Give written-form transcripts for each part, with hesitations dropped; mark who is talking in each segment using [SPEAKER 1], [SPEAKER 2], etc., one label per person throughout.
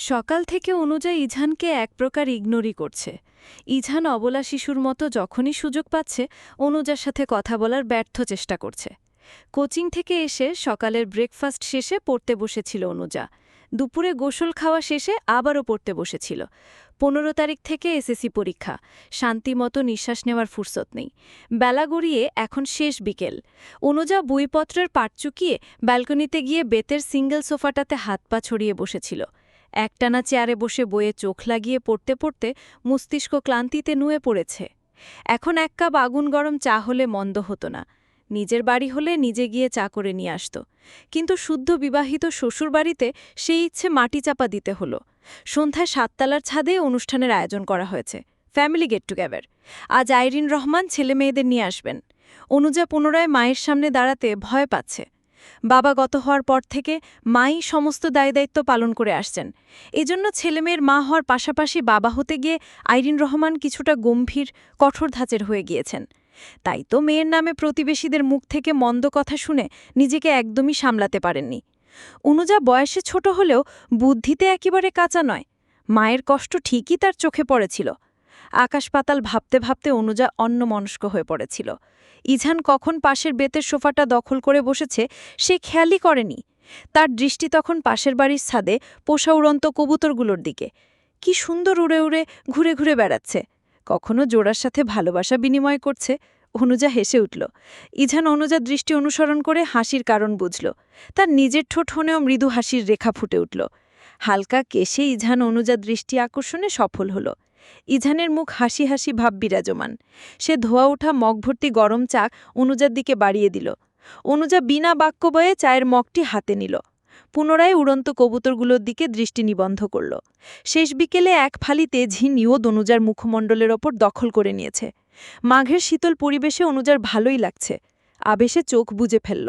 [SPEAKER 1] সকাল থেকে অনুজা ইঝানকে এক প্রকার ইগনোরই করছে। ইঝান অবলা শিশুর মতো যখনই সুযোগ পাচ্ছে অনুজার সাথে কথা বলার ব্যর্থ চেষ্টা করছে। কোচিং থেকে এসে সকালের ব্রেকফাস্ট শেষে পড়তে বসেছিল অনুজা। দুপুরে গোসল খাওয়া শেষে আবারও পড়তে বসেছিল। 15 তারিখ থেকে এসএসসি পরীক্ষা, শান্তিমতো নিঃশ্বাস নেওয়ার ফুরসত নেই। বেলা গড়িয়ে এখন শেষ বিকেল। অনুজা বইপত্রের পাট চুকিয়ে ব্যালকনিতে গিয়ে বেতের সিঙ্গেল সোফাটাতে হাত পা ছড়িয়ে বসেছিল। একটানা চেয়ারে বসে বইয়ে চোখ লাগিয়ে পড়তে পড়তে মস্তিষ্ক ক্লান্তিতে নুয়ে পড়েছে। এখন এক কাপ আগুন গরম চা হলে মন্দ হতো না। নিজের বাড়ি হলে নিজে গিয়ে চা করে নিয়ে আসত, কিন্তু শুদ্ধ বিবাহিত শ্বশুর বাড়িতে সেই ইচ্ছে মাটি চাপা দিতে হলো। সন্ধ্যায় 7 তলার ছাদে অনুষ্ঠানের আয়োজন করা হয়েছে, ফ্যামিলি গেট টুগেদার। আজ আইরিন রহমান ছেলে মেয়েদের নিয়ে আসবেন। অনুজা পুনরায় মায়ের সামনে দাঁড়াতে ভয় পাচ্ছে। বাবা গত হওয়ার পর থেকে মাই সমস্ত দায়দায়িত্ব পালন করে আসছেন। এজন্য ছেলেমেয়ের মা হওয়ার পাশাপাশি বাবা হতে গিয়ে আইরিন রহমান কিছুটা গম্ভীর, কঠোর ধাঁচের হয়ে গিয়েছেন। তাই তো মেয়ের নামে প্রতিবেশীদের মুখ থেকে মন্দ কথা শুনে নিজেকে একদমই সামলাতে পারেননি। অনুজা বয়সে ছোট হলেও বুদ্ধিতে একেবারে কাঁচা নয়। মায়ের কষ্ট ঠিকই তার চোখে পড়েছিল। আকাশ পাতাল ভাবতে ভাবতে অনুজা অন্যমনস্ক হয়ে পড়েছিল। ইঝান কখন পাশের বেতের সোফাটা দখল করে বসেছে সে খেয়ালই করেনি। তার দৃষ্টি তখন পাশের বাড়ির ছাদে পোষা উড়ন্ত কবুতরগুলোর দিকে। কি সুন্দর উড়ে উড়ে ঘুরে ঘুরে বেড়াচ্ছে, কখনো জোড়ার সাথে ভালোবাসা বিনিময় করছে। অনুজা হেসে উঠল। ইঝান অনুজার দৃষ্টি অনুসরণ করে হাসির কারণ বুঝল। তার নিজের ঠোঁট হনেও মৃদু হাসির রেখা ফুটে উঠল। হালকা কেশে ইঝান অনুজার দৃষ্টি আকর্ষণে সফল হল। ইঝানের মুখ হাসি হাসি ভাব বিরাজমান। সে ধোয়া ওঠা মগভর্তি গরম চা অনুজার দিকে বাড়িয়ে দিল। অনুজা বিনা বাক্য বয়ে চায়ের মগটি হাতে নিল। পুনরায় উড়ন্ত কবুতরগুলোর দিকে দৃষ্টি নিবন্ধ করল। শেষ বিকেলে এক ফালিতে ঝিনিয়দ অনুজার মুখমণ্ডলের ওপর দখল করে নিয়েছে। মাঘের শীতল পরিবেশে অনুজার ভালোই লাগছে। আবেশে চোখ বুজে ফেলল।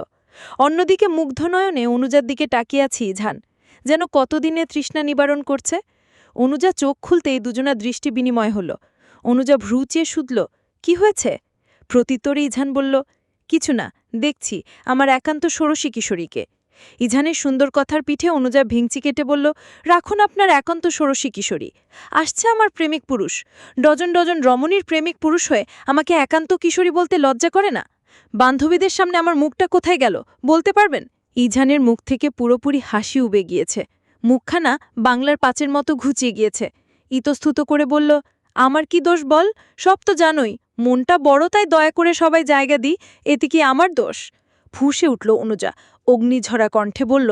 [SPEAKER 1] অন্যদিকে মুগ্ধ নয়নে অনুজার দিকে তাকিয়ে আছে ইঝান, যেন কতদিনে তৃষ্ণা নিবারণ করছে। অনুজা চোখ খুলতেই দুজনা দৃষ্টি বিনিময় হল। অনুজা ভ্রু চেয়ে শুধল, কি হয়েছে? প্রত্যুত্তরে ইঝান বলল, কিছু না, দেখছি আমার একান্ত ষোড়শী কিশোরীকে। ইঝানের সুন্দর কথার পিঠে অনুজা ভেঙচি কেটে বলল, রাখুন আপনার একান্ত ষোড়শী কিশোরী। আসছে আমার প্রেমিক পুরুষ। ডজন ডজন রমণীর প্রেমিক পুরুষ হয়ে আমাকে একান্ত কিশোরী বলতে লজ্জা করে না? বান্ধবীদের সামনে আমার মুখটা কোথায় গেল বলতে পারবেন? ইঝানের মুখ থেকে পুরোপুরি হাসি উবে গিয়েছে। মুখখানা বাংলার পাঁচের মতো ঘুচিয়ে গিয়েছে। ইতস্তুত করে বলল, আমার কি দোষ বল? সব তো জানোই, মনটা বড়, তাই দয়া করে সবাই জায়গা দিই, এতে কি আমার দোষ? ফুঁসে উঠল অনুজা, অগ্নিঝরা কণ্ঠে বলল,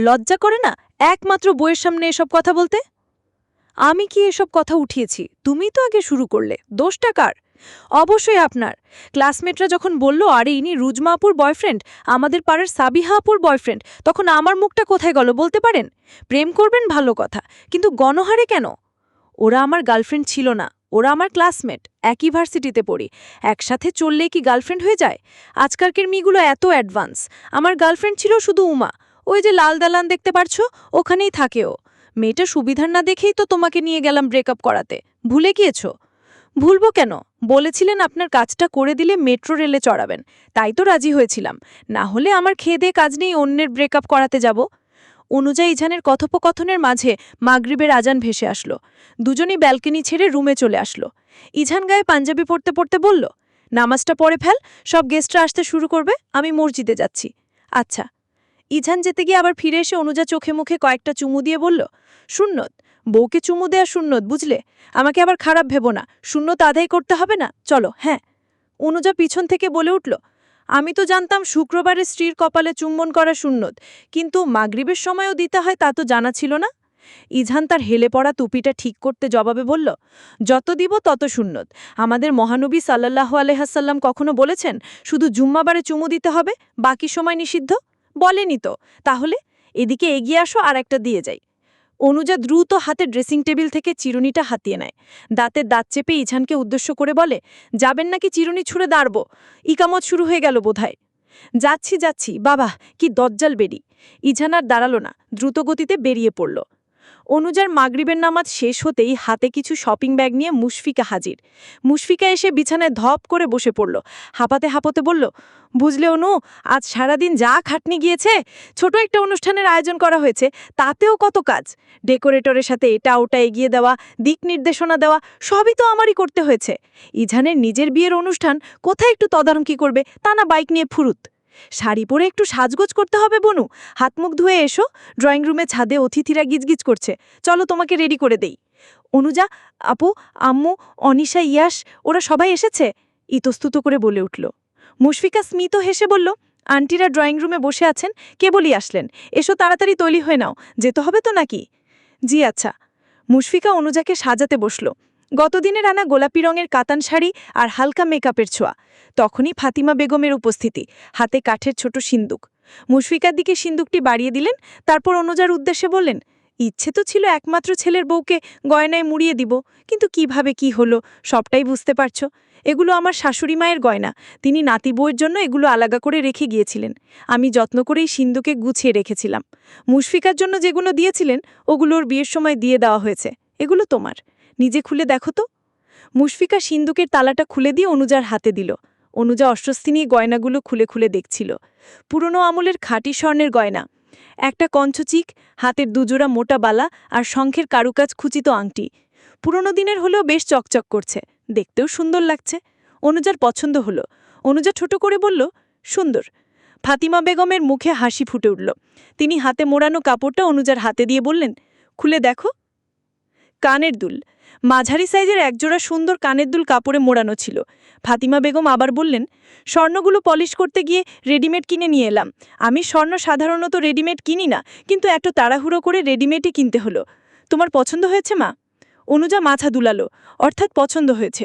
[SPEAKER 1] লজ্জা করে না একমাত্র বইয়ের সামনে এসব কথা বলতে? আমি কি এসব কথা উঠিয়েছি? তুমি তো আগে শুরু করলে, দোষটা কার? অবশ্যই আপনার। ক্লাসমেটরা যখন বলল আরে ইনি রুজমা আপুর বয়ফ্রেন্ড, আমাদের পাড়ার সাবিহা আপুর বয়ফ্রেন্ড, তখন আমার মুখটা কোথায় গেল বলতে পারেন? প্রেম করবেন ভালো কথা, কিন্তু গণহারে কেন? ওরা আমার গার্লফ্রেন্ড ছিল না, ওরা আমার ক্লাসমেট, একই ভার্সিটিতে পড়ি। একসাথে চললেই কি গার্লফ্রেন্ড হয়ে যায়? আজকালকের মেয়েগুলো এত অ্যাডভান্স। আমার গার্লফ্রেন্ড ছিল শুধু উমা, ওই যে লাল দালান দেখতে পারছো, ওখানেই থাকে ও। মেয়েটা সুবিধার না দেখেই তো তোমাকে নিয়ে গেলাম ব্রেকআপ করাতে, ভুলে গিয়েছো? ভুলবো কেন? বলেছিলেন আপনার কাজটা করে দিলে মেট্রো রেলে চড়াবেন, তাই তো রাজি হয়েছিলাম। না হলে আমার খেয়ে দিয়ে কাজ নেই অন্যের ব্রেকআপ করাতে যাব। অনুজা ইঝানের কথোপকথনের মাঝে মাগরিবের আজান ভেসে আসলো। দুজনই ব্যালকনি ছেড়ে রুমে চলে আসলো। ইঝান গায়ে পাঞ্জাবি পড়তে পড়তে বলল, নামাজটা পড়ে ফেল, সব গেস্টরা আসতে শুরু করবে, আমি মসজিদে যাচ্ছি। আচ্ছা। ইঝান যেতে গিয়ে আবার ফিরে এসে অনুজা চোখে মুখে কয়েকটা চুমু দিয়ে বলল, সুন্নত, বউকে চুমু দেয়া সুন্নত, বুঝলে? আমাকে আবার খারাপ ভেবো না, সুন্নত আদায় করতে হবে না, চলো। হ্যাঁ। অনুজা পিছন থেকে বলে উঠল, আমি তো জানতাম শুক্রবারে স্ত্রীর কপালে চুম্বন করা সুন্নত, কিন্তু মাগরিবের সময়ও দিতে হয় তা তো জানা ছিল না। ইঝান তার হেলে পড়া টুপিটা ঠিক করতে জবাবে বলল, যত দিব তত সুন্নত। আমাদের মহানবী সাল্লাল্লাহু আলাইহি কখনো বলেছেন শুধু জুম্মাবারে চুমু দিতে হবে, বাকি সময় নিষিদ্ধ? বলেনি তো। তাহলে এদিকে এগিয়ে আসো, আর একটা দিয়ে যাই। অনুজা দ্রুত হাতে ড্রেসিং টেবিল থেকে চিরুনিটা হাতিয়ে নেয়। দাঁতের দাঁত চেপে ইঝানকে উদ্দেশ্য করে বলে, যাবেন নাকি চিরুনি ছুঁড়ে দাঁড়ব? ইকামত শুরু হয়ে গেল বোধহয়। যাচ্ছি যাচ্ছি, বাবা কি দজ্জাল বেরি। ইঝান আর দাঁড়ালো না, দ্রুতগতিতে বেরিয়ে পড়ল।
[SPEAKER 2] অনুজার মাগরিবের নামাজ শেষ হতেই হাতে কিছু শপিং ব্যাগ নিয়ে মুশফিকা হাজির। মুশফিকা এসে বিছানায় ধপ করে বসে পড়ল। হাঁপাতে হাঁপাতে বলল, বুঝলে অনু, আজ সারাদিন যা খাটনি গিয়েছে। ছোট একটা অনুষ্ঠানের আয়োজন করা হয়েছে, তাতেও কত কাজ। ডেকোরেটরের সাথে এটা ওটা এগিয়ে দেওয়া, দিক নির্দেশনা দেওয়া, সবই তো আমারই করতে হয়েছে। ইজানের নিজের বিয়ের অনুষ্ঠান, কোথায় একটু তদারকি করবে, তা না বাইক নিয়ে ফুরুত। শাড়ি পরে একটু সাজগোজ করতে হবে বনু। হাত মুখ ধুয়ে এসো, ড্রয়িং রুমে ছাদে অতিথিরা গিজগিজ করছে, চলো তোমাকে রেডি করে দেই। অনুজা, আপু, আম্মু, অনিশা, ইয়াস, ওরা সবাই এসেছে? ইতস্তুত করে বলে উঠল। মুশফিকা স্মিত হেসে বলল, আন্টিরা ড্রয়িং রুমে বসে আছেন, কেবলই আসলেন। এসো তাড়াতাড়ি তৈরি হয়ে নাও, যেতে হবে তো নাকি? জি আচ্ছা। মুশফিকা অনুজাকে সাজাতে বসল। গতদিনের আনা গোলাপি রঙের কাতান শাড়ি আর হালকা মেকআপের ছোঁয়া। তখনই ফাতিমা বেগমের উপস্থিতি, হাতে কাঠের ছোট সিন্দুক। মুশফিকার দিকে সিন্দুকটি বাড়িয়ে দিলেন, তারপর অনুজার উদ্দেশ্যে বললেন, ইচ্ছে তো ছিল একমাত্র ছেলের বউকে গয়নায় মুড়িয়ে দিব, কিন্তু কিভাবে কি হলো সবটাই বুঝতে পারছ। এগুলো আমার শাশুড়ি মায়ের গয়না, তিনি নাতি বউয়ের জন্য এগুলো আলাদা করে রেখে গিয়েছিলেন। আমি যত্ন করেই সিন্দুকে গুছিয়ে রেখেছিলাম। মুশফিকার জন্য যেগুলো দিয়েছিলেন ওগুলোর বিয়ের সময় দিয়ে দেওয়া হয়েছে, এগুলো তোমার, নিজে খুলে দেখো তো। মুশফিকা সিন্দুকের তালাটা খুলে দিয়ে অনুজার হাতে দিল। অনুজা অস্বস্তি নিয়ে গয়নাগুলো খুলে খুলে দেখছিল। পুরনো আমলের খাঁটি স্বর্ণের গয়না, একটা কঞ্চচিক, হাতের দুজোড়া মোটা বালা আর শঙ্খের কারুকাজ খুচিত আংটি। পুরনো দিনের হলেও বেশ চকচক করছে, দেখতেও সুন্দর লাগছে। অনুজার পছন্দ হলো। অনুজা ছোট করে বলল, সুন্দর। ফাতিমা বেগমের মুখে হাসি ফুটে উঠল। তিনি হাতে মোড়ানো কাপড়টা অনুজার হাতে দিয়ে বললেন, খুলে দেখো। কানের দুল, মাঝারি সাইজের একজোড়া সুন্দর কানের দুল কাপড়ে মোড়ানো ছিল। ফাতিমা বেগম আবার বললেন, স্বর্ণগুলো পলিশ করতে গিয়ে রেডিমেড কিনে নিয়ে এলাম। আমি স্বর্ণ সাধারণত রেডিমেড কিনি না, কিন্তু একটু তাড়াহুড়ো করে রেডিমেডই কিনতে হলো। তোমার পছন্দ হয়েছে মা? অনুজা মাথা দুলালো, অর্থাৎ পছন্দ হয়েছে।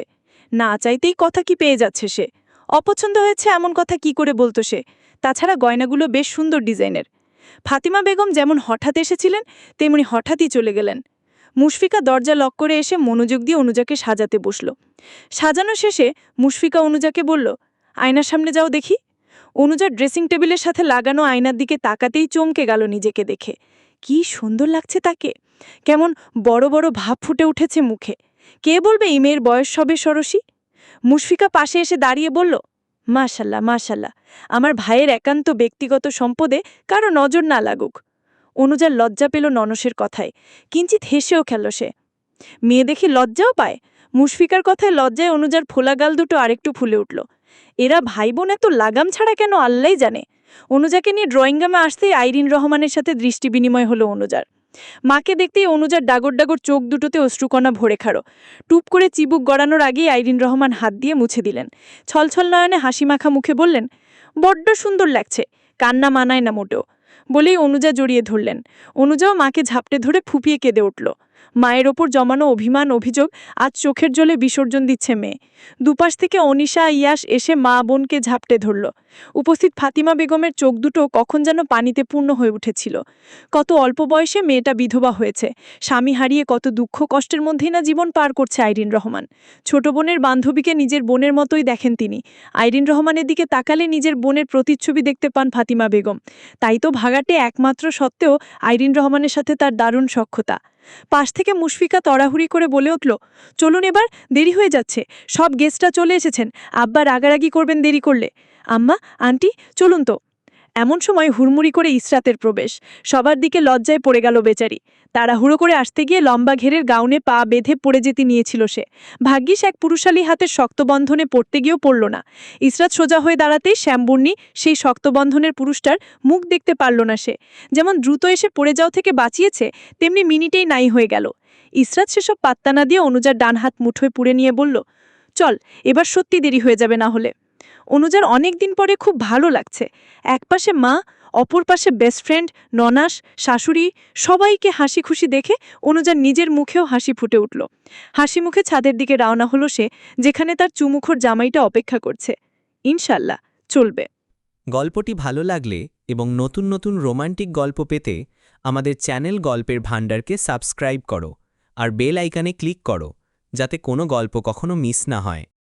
[SPEAKER 2] না চাইতেই কথা কি পেয়ে যাচ্ছে সে। অপছন্দ হয়েছে এমন কথা কি করে বলতো সে? তাছাড়া গয়নাগুলো বেশ সুন্দর ডিজাইনের। ফাতিমা বেগম যেমন হঠাৎ এসেছিলেন তেমনি হঠাৎই চলে গেলেন। মুশফিকা দরজা লক করে এসে মনোযোগ দিয়ে অনুজাকে সাজাতে বসল। সাজানো শেষে মুশফিকা অনুজাকে বলল, আয়নার সামনে যাও দেখি। অনুজা ড্রেসিং টেবিলের সাথে লাগানো আয়নার দিকে তাকাতেই চমকে গেল নিজেকে দেখে। কি সুন্দর লাগছে তাকে, কেমন বড় বড় ভাব ফুটে উঠেছে মুখে। কে বলবে এই মেয়ের বয়স সবে ষোড়শী? মুশফিকা পাশে এসে দাঁড়িয়ে বলল, মাশাল্লাহ মাশাল্লাহ, আমার ভাইয়ের একান্ত ব্যক্তিগত সম্পদে কারো নজর না লাগুক। অনুজার লজ্জা পেল ননসের কথায়, কিঞ্চিত হেসেও খেল সে। মেয়ে দেখে লজ্জাও পায়। মুশফিকার কথায় লজ্জায় অনুজার ফোলা গাল দুটো আরেকটু ফুলে উঠল। এরা ভাই বোন এত লাগাম ছাড়া কেন আল্লাহই জানে। অনুজাকে নিয়ে ড্রয়িং রুমে আসতেই আইরিন রহমানের সাথে দৃষ্টি বিনিময় হলো অনুজার। মাকে দেখতেই অনুজার ডাগর ডাগর চোখ দুটোতে অশ্রুকণা ভরে খাড়ো। টুপ করে চিবুক গড়ানোর আগেই আইরিন রহমান হাত দিয়ে মুছে দিলেন। ছলছল নয়নে হাসি মাখা মুখে বললেন, বড্ড সুন্দর লাগছে, কান্না মানায় না মোটেও। বলেই অনুজা জড়িয়ে ধরলেন। অনুজাও মাকে ঝাপটে ধরে ফুপিয়ে কেঁদে উঠল। মায়ের ওপর জমানো অভিমান অভিযোগ আজ চোখের জলে বিসর্জন দিচ্ছে মেয়ে। দুপাশ থেকে অনিশা ইয়াস এসে মা বোনকে ঝাপটে ধরল। উপস্থিত ফাতিমা বেগমের চোখ দুটো কখন যেন পানিতে পূর্ণ হয়ে উঠেছিল। কত অল্প বয়সে মেয়েটা বিধবা হয়েছে, স্বামী হারিয়ে কত দুঃখ কষ্টের মধ্যেই না জীবন পার করছে আইরিন রহমান। ছোট বোনের বান্ধবীকে নিজের বোনের মতোই দেখেন তিনি। আইরিন রহমানের দিকে তাকালে নিজের বোনের প্রতিচ্ছবি দেখতে পান ফাতিমা বেগম। তাই তো ভাগাটে একমাত্র সত্ত্বেও আইরিন রহমানের সাথে তার দারুণ সখ্যতা। পাশ থেকে মুশফিকা তড়াহুড়ি করে বলে উঠল, চলুন এবার, দেরি হয়ে যাচ্ছে, সব গেস্টরা চলে এসেছেন, আব্বা রাগারাগি করবেন দেরি করলে। আম্মা, আন্টি, চলুন তো। এমন সময় হুড়মুড়ি করে ইসরাতের প্রবেশ। সবার দিকে লজ্জায় পড়ে গেল বেচারি। তাড়াহুড়ো করে আসতে গিয়ে লম্বা ঘেরের গাউনে পা বেঁধে পড়ে যেতে নিয়েছিল সে। ভাগ্যিস এক পুরুষালী হাতের শক্তবন্ধনে পড়তে গিয়েও পড়ল না। ইসরাত সোজা হয়ে দাঁড়াতেই শ্যামবর্ণী সেই শক্তবন্ধনের পুরুষটার মুখ দেখতে পারল না সে। যেমন দ্রুত এসে পড়ে যাওয়া থেকে বাঁচিয়েছে, তেমনি মিনিটেই নাই হয়ে গেল। ইসরাত সেসব পাত্তা না দিয়ে অনুজার ডান হাত মুঠোয় পুড়ে নিয়ে বলল, চল, এবার সত্যি দেরি হয়ে যাবে না হলে। অনুজার অনেক দিন পরে খুব ভালো লাগছে। একপাশে মা, অপর পাশে বেস্ট ফ্রেন্ড, ননাস, শাশুড়ি, সবাইকে হাসি খুশি দেখে অনুজার নিজের মুখেও হাসি ফুটে উঠল। হাসি মুখে ছাদের দিকে রওনা হলো সে, যেখানে তার চুমুখোর জামাইটা অপেক্ষা করছে। ইনশাল্লাহ চলবে।
[SPEAKER 3] গল্পটি ভালো লাগলে এবং নতুন নতুন রোমান্টিক গল্প পেতে আমাদের চ্যানেল গল্পের ভাণ্ডারকে সাবস্ক্রাইব করো আর বেল আইকনে ক্লিক করো, যাতে কোনো গল্প কখনো মিস না হয়।